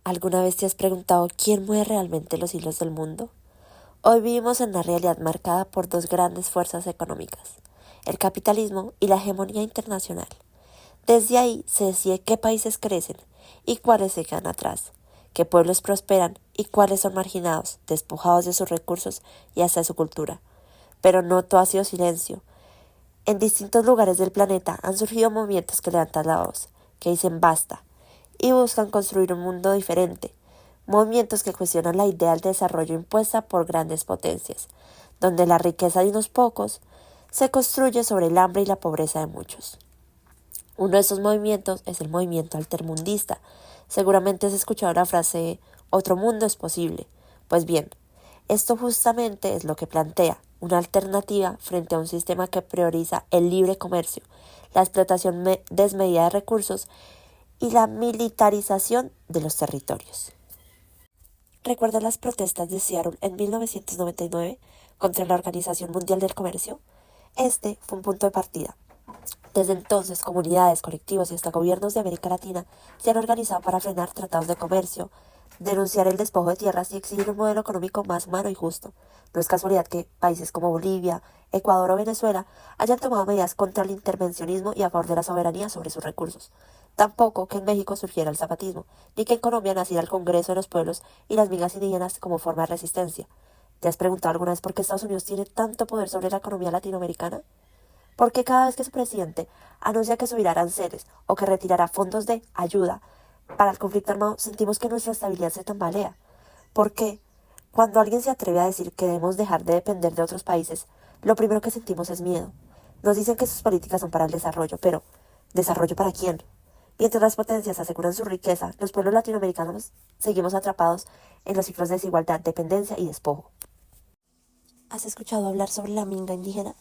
¿Alguna vez te has preguntado quién mueve realmente los hilos del mundo? Hoy vivimos en una realidad marcada por dos grandes fuerzas económicas, el capitalismo y la hegemonía internacional. Desde ahí se decide qué países crecen y cuáles se quedan atrás, qué pueblos prosperan y cuáles son marginados, despojados de sus recursos y hasta de su cultura. Pero no todo ha sido silencio. En distintos lugares del planeta han surgido movimientos que levantan la voz, que dicen basta, y buscan construir un mundo diferente, movimientos que cuestionan la idea del desarrollo impuesta por grandes potencias, donde la riqueza de unos pocos se construye sobre el hambre y la pobreza de muchos. Uno de esos movimientos es el movimiento altermundista. Seguramente has escuchado la frase otro mundo es posible. Pues bien, esto justamente es lo que plantea, una alternativa frente a un sistema que prioriza el libre comercio, la explotación desmedida de recursos y la militarización de los territorios. ¿Recuerdas las protestas de Seattle en 1999 contra la Organización Mundial del Comercio? Este fue un punto de partida. Desde entonces, comunidades, colectivos y hasta gobiernos de América Latina se han organizado para frenar tratados de comercio, denunciar el despojo de tierras y exigir un modelo económico más humano y justo. No es casualidad que países como Bolivia, Ecuador o Venezuela hayan tomado medidas contra el intervencionismo y a favor de la soberanía sobre sus recursos. Tampoco que en México surgiera el zapatismo, ni que en Colombia naciera el Congreso de los Pueblos y las migas indígenas como forma de resistencia. ¿Te has preguntado alguna vez por qué Estados Unidos tiene tanto poder sobre la economía latinoamericana? Porque cada vez que su presidente anuncia que subirá aranceles o que retirará fondos de ayuda para el conflicto armado, sentimos que nuestra estabilidad se tambalea. Porque cuando alguien se atreve a decir que debemos dejar de depender de otros países, lo primero que sentimos es miedo. Nos dicen que sus políticas son para el desarrollo, pero ¿desarrollo para quién? Mientras las potencias aseguran su riqueza, los pueblos latinoamericanos seguimos atrapados en los ciclos de desigualdad, dependencia y despojo. ¿Has escuchado hablar sobre la minga indígena?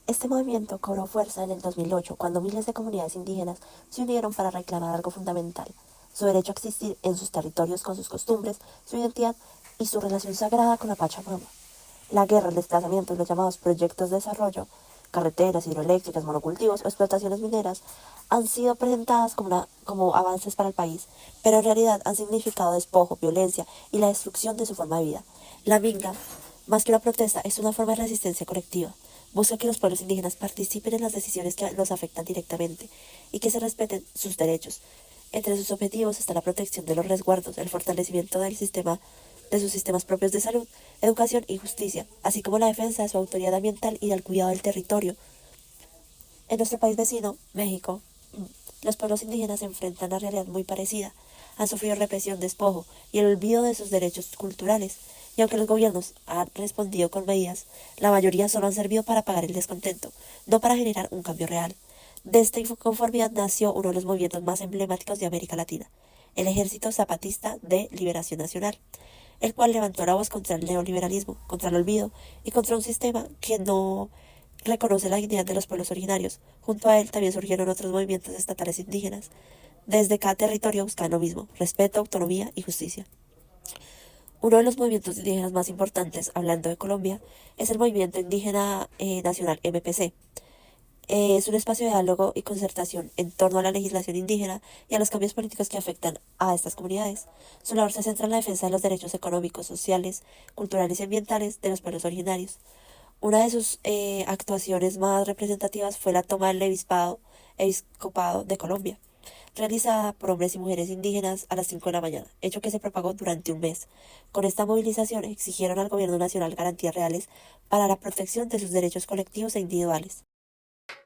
Este movimiento cobró fuerza en el 2008 cuando miles de comunidades indígenas se unieron para reclamar algo fundamental, su derecho a existir en sus territorios con sus costumbres, su identidad y su relación sagrada con la Pachamama. La guerra, el desplazamiento y los llamados proyectos de desarrollo, carreteras, hidroeléctricas, monocultivos o explotaciones mineras, han sido presentadas como avances para el país, pero en realidad han significado despojo, violencia y la destrucción de su forma de vida. La minga, más que una protesta, es una forma de resistencia colectiva. Busca que los pueblos indígenas participen en las decisiones que los afectan directamente y que se respeten sus derechos. Entre sus objetivos está la protección de los resguardos, el fortalecimiento de sus sistemas propios de salud, educación y justicia, así como la defensa de su autoridad ambiental y del cuidado del territorio. En nuestro país vecino, México, los pueblos indígenas se enfrentan a una realidad muy parecida. Han sufrido represión, despojo y el olvido de sus derechos culturales. Y aunque los gobiernos han respondido con medidas, la mayoría solo han servido para pagar el descontento, no para generar un cambio real. De esta inconformidad nació uno de los movimientos más emblemáticos de América Latina, el Ejército Zapatista de Liberación Nacional, el cual levantó la voz contra el neoliberalismo, contra el olvido y contra un sistema que no reconoce la dignidad de los pueblos originarios. Junto a él también surgieron otros movimientos estatales indígenas. Desde cada territorio buscan lo mismo, respeto, autonomía y justicia. Uno de los movimientos indígenas más importantes, hablando de Colombia, es el Movimiento Indígena Nacional MPC. Es un espacio de diálogo y concertación en torno a la legislación indígena y a los cambios políticos que afectan a estas comunidades. Su labor se centra en la defensa de los derechos económicos, sociales, culturales y ambientales de los pueblos originarios. Una de sus actuaciones más representativas fue la toma del episcopado de Colombia, realizada por hombres y mujeres indígenas a las 5 de la mañana, hecho que se propagó durante un mes. Con esta movilización exigieron al gobierno nacional garantías reales para la protección de sus derechos colectivos e individuales.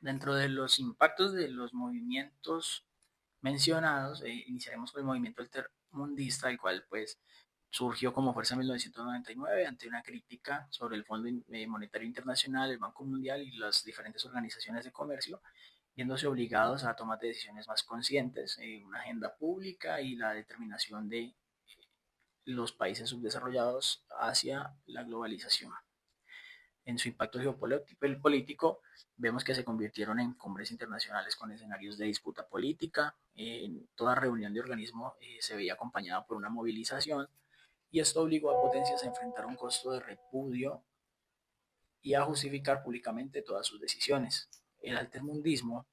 Dentro de los impactos de los movimientos mencionados, iniciaremos con el movimiento altermundista, el cual pues surgió como fuerza en 1999 ante una crítica sobre el Fondo Monetario Internacional, el Banco Mundial y las diferentes organizaciones de comercio, viéndose obligados a tomar decisiones más conscientes, una agenda pública y la determinación de los países subdesarrollados hacia la globalización. En su impacto geopolítico y político, vemos que se convirtieron en cumbres internacionales con escenarios de disputa política. En toda reunión de organismo se veía acompañada por una movilización y esto obligó a potencias a enfrentar un costo de repudio y a justificar públicamente todas sus decisiones. El altermundismo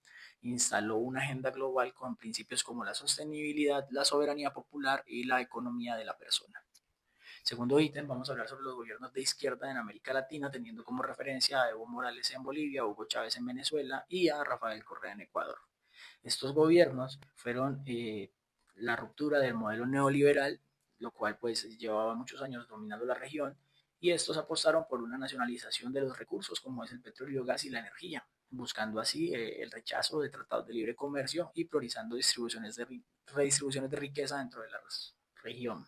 instaló una agenda global con principios como la sostenibilidad, la soberanía popular y la economía de la persona. Segundo ítem, vamos a hablar sobre los gobiernos de izquierda en América Latina, teniendo como referencia a Evo Morales en Bolivia, Hugo Chávez en Venezuela y a Rafael Correa en Ecuador. Estos gobiernos fueron la ruptura del modelo neoliberal, lo cual pues llevaba muchos años dominando la región, y estos apostaron por una nacionalización de los recursos como es el petróleo, gas y la energía, buscando así el rechazo de tratados de libre comercio y priorizando redistribuciones de riqueza dentro de la región.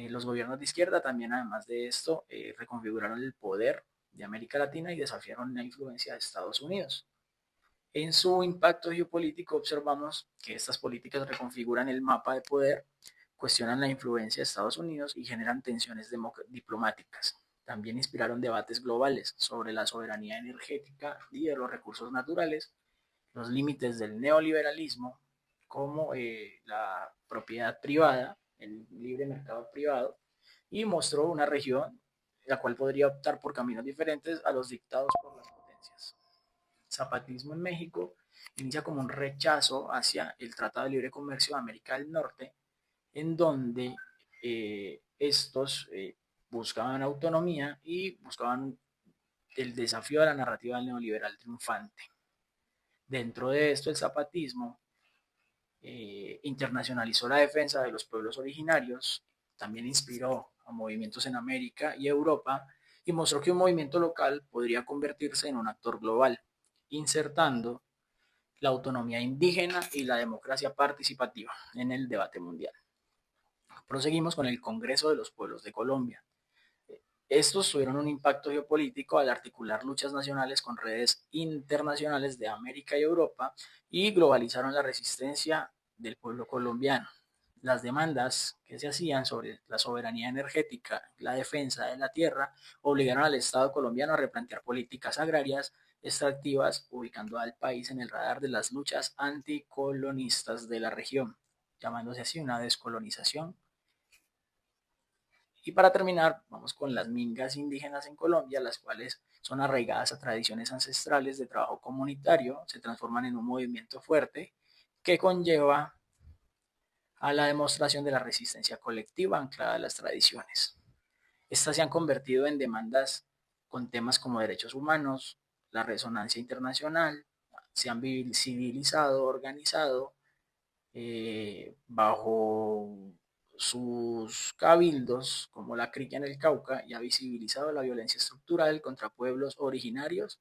Los gobiernos de izquierda también, además de esto, reconfiguraron el poder de América Latina y desafiaron la influencia de Estados Unidos. En su impacto geopolítico observamos que estas políticas reconfiguran el mapa de poder, cuestionan la influencia de Estados Unidos y generan tensiones diplomáticas. También inspiraron debates globales sobre la soberanía energética y de los recursos naturales, los límites del neoliberalismo, como la propiedad privada, el libre mercado privado, y mostró una región la cual podría optar por caminos diferentes a los dictados por las potencias. Zapatismo en México inicia como un rechazo hacia el Tratado de Libre Comercio de América del Norte, en donde estos buscaban autonomía y buscaban el desafío de la narrativa neoliberal triunfante. Dentro de esto, el zapatismo internacionalizó la defensa de los pueblos originarios, también inspiró a movimientos en América y Europa y mostró que un movimiento local podría convertirse en un actor global, insertando la autonomía indígena y la democracia participativa en el debate mundial. Proseguimos con el Congreso de los Pueblos de Colombia. Estos tuvieron un impacto geopolítico al articular luchas nacionales con redes internacionales de América y Europa y globalizaron la resistencia del pueblo colombiano. Las demandas que se hacían sobre la soberanía energética, la defensa de la tierra, obligaron al Estado colombiano a replantear políticas agrarias extractivas, ubicando al país en el radar de las luchas anticolonistas de la región, llamándose así una descolonización. Y para terminar, vamos con las mingas indígenas en Colombia, las cuales son arraigadas a tradiciones ancestrales de trabajo comunitario, se transforman en un movimiento fuerte que conlleva a la demostración de la resistencia colectiva anclada a las tradiciones. Estas se han convertido en demandas con temas como derechos humanos, la resonancia internacional, se han civilizado, organizado bajo sus cabildos, como la CRIC en el Cauca, y ha visibilizado la violencia estructural contra pueblos originarios.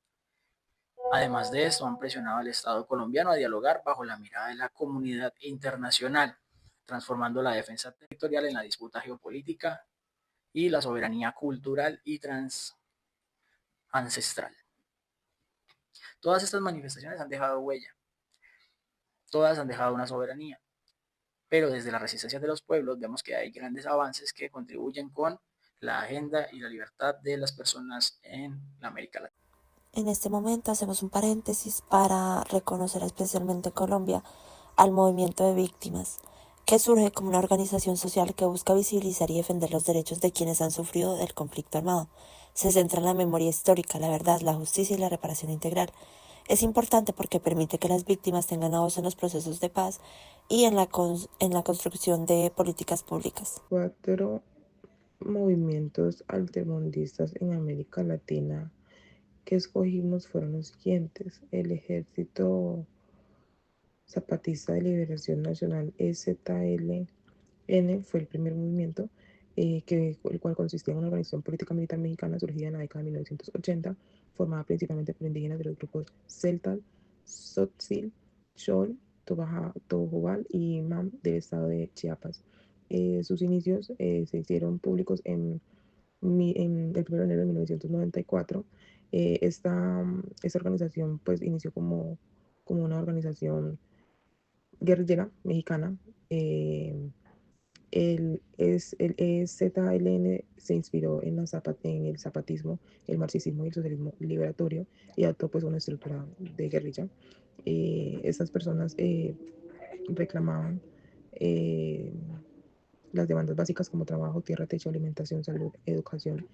Además de esto, han presionado al Estado colombiano a dialogar bajo la mirada de la comunidad internacional, transformando la defensa territorial en la disputa geopolítica y la soberanía cultural y ancestral. Todas estas manifestaciones han dejado huella, todas han dejado una soberanía, pero desde la resistencia de los pueblos vemos que hay grandes avances que contribuyen con la agenda y la libertad de las personas en la América Latina. En este momento hacemos un paréntesis para reconocer especialmente en Colombia al movimiento de víctimas, que surge como una organización social que busca visibilizar y defender los derechos de quienes han sufrido del conflicto armado. Se centra en la memoria histórica, la verdad, la justicia y la reparación integral. Es importante porque permite que las víctimas tengan voz en los procesos de paz y en la construcción de políticas públicas. 4 movimientos altermundistas en América Latina que escogimos fueron los siguientes: el Ejército Zapatista de Liberación Nacional, EZLN, fue el primer movimiento, el cual consistía en una organización política militar mexicana surgida en la década de 1980, formada principalmente por indígenas de los grupos Celtal, Tzotzil, Chol, Tojobal y Mam del estado de Chiapas. Sus inicios se hicieron públicos en el 1 de enero de 1994. Esta organización pues inició como una organización guerrillera mexicana. El EZLN se inspiró en el zapatismo, el marxismo y el socialismo liberatorio y adoptó pues una estructura de guerrilla. Estas personas reclamaban las demandas básicas como trabajo, tierra, techo, alimentación, salud, educación,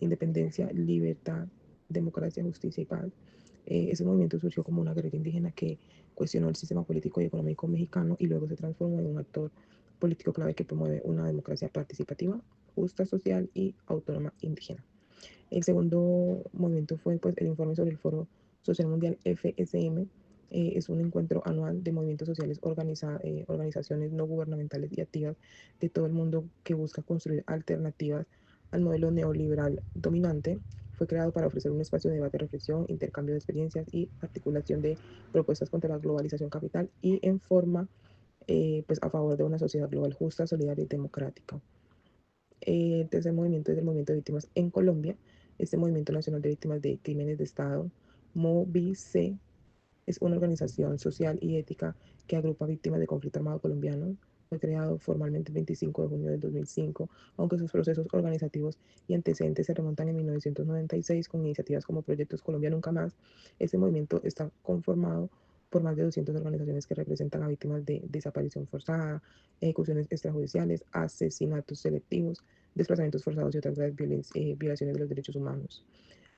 independencia, libertad, democracia, justicia y paz. Ese movimiento surgió como una guerrilla indígena que cuestionó el sistema político y económico mexicano y luego se transformó en un actor político clave que promueve una democracia participativa, justa, social y autónoma indígena. El segundo movimiento fue pues, el informe sobre el Foro Social Mundial FSM. Es un encuentro anual de movimientos sociales, organizaciones no gubernamentales y activas de todo el mundo que busca construir alternativas al modelo neoliberal dominante. Fue creado para ofrecer un espacio de debate, reflexión, intercambio de experiencias y articulación de propuestas contra la globalización capital y en forma pues a favor de una sociedad global justa, solidaria y democrática. El tercer movimiento es el movimiento de víctimas en Colombia. Este Movimiento Nacional de Víctimas de Crímenes de Estado, MOVIC, es una organización social y ética que agrupa víctimas de conflicto armado colombiano. Fue creado formalmente el 25 de junio del 2005, aunque sus procesos organizativos y antecedentes se remontan en 1996 con iniciativas como Proyectos Colombia Nunca Más. Este movimiento está conformado por más de 200 organizaciones que representan a víctimas de desaparición forzada, ejecuciones extrajudiciales, asesinatos selectivos, desplazamientos forzados y otras graves violaciones de los derechos humanos.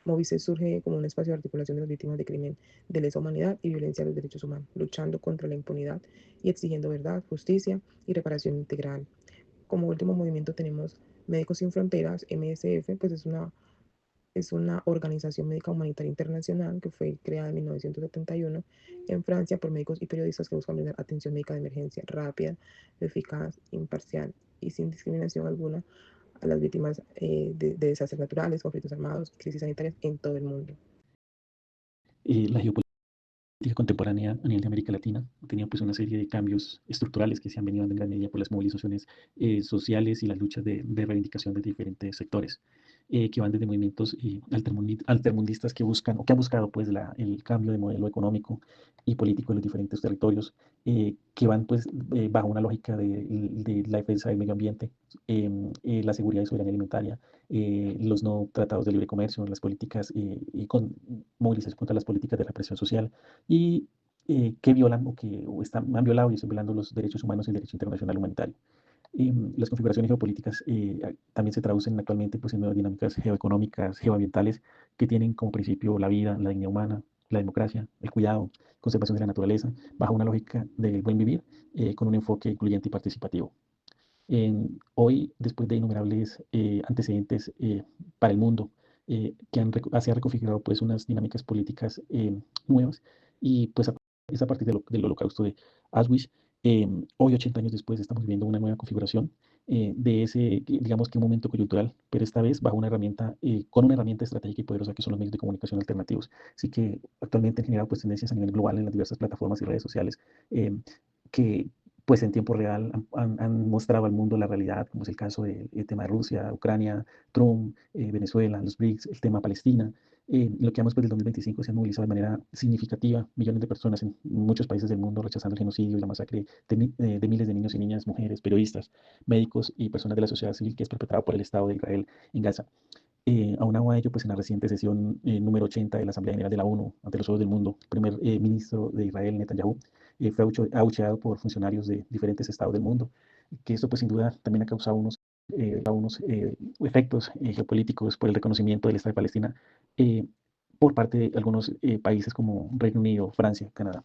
Movice surge como un espacio de articulación de las víctimas de crimen de lesa humanidad y violencia a los derechos humanos, luchando contra la impunidad y exigiendo verdad, justicia y reparación integral. Como último movimiento tenemos Médicos Sin Fronteras, MSF, pues es una organización médica humanitaria internacional que fue creada en 1971 en Francia por médicos y periodistas que buscan brindar atención médica de emergencia rápida, eficaz, imparcial y sin discriminación alguna a las víctimas de desastres naturales, conflictos armados, crisis sanitarias en todo el mundo. La geopolítica contemporánea a nivel de América Latina ha tenido pues una serie de cambios estructurales que se han venido dando en gran medida por las movilizaciones sociales y las luchas de reivindicación de diferentes sectores, que van desde movimientos altermundistas que buscan o que han buscado pues el cambio de modelo económico y político de los diferentes territorios, que van pues bajo una lógica de la defensa del medio ambiente, la seguridad y soberanía alimentaria, los no tratados de libre comercio, las políticas y con movilización contra las políticas de represión social y que violan han violado y están violando los derechos humanos y el derecho internacional humanitario. Las configuraciones geopolíticas también se traducen actualmente pues, en nuevas dinámicas geoeconómicas, geoambientales, que tienen como principio la vida, la dignidad humana, la democracia, el cuidado, conservación de la naturaleza, bajo una lógica del buen vivir, con un enfoque incluyente y participativo. Hoy, después de innumerables antecedentes para el mundo, se han reconfigurado pues, unas dinámicas políticas nuevas y pues es a partir del holocausto de Auschwitz. Hoy, 80 años después, estamos viviendo una nueva configuración de ese, digamos que un momento coyuntural, pero esta vez bajo una herramienta, con una herramienta estratégica y poderosa que son los medios de comunicación alternativos. Así que actualmente han generado pues, tendencias a nivel global en las diversas plataformas y redes sociales que pues en tiempo real han mostrado al mundo la realidad, como es el caso del tema de Rusia, Ucrania, Trump, Venezuela, los BRICS, el tema Palestina. Lo que vamos pues del 2025 se han movilizado de manera significativa millones de personas en muchos países del mundo rechazando el genocidio y la masacre de miles de niños y niñas, mujeres, periodistas, médicos y personas de la sociedad civil que es perpetrado por el Estado de Israel en Gaza. Aunado a ello, pues en la reciente sesión número 80 de la Asamblea General de la ONU, ante los ojos del mundo, el primer ministro de Israel, Netanyahu, fue abucheado por funcionarios de diferentes estados del mundo, que esto pues sin duda también ha causado unos efectos geopolíticos por el reconocimiento del Estado de Palestina por parte de algunos países como Reino Unido, Francia, Canadá.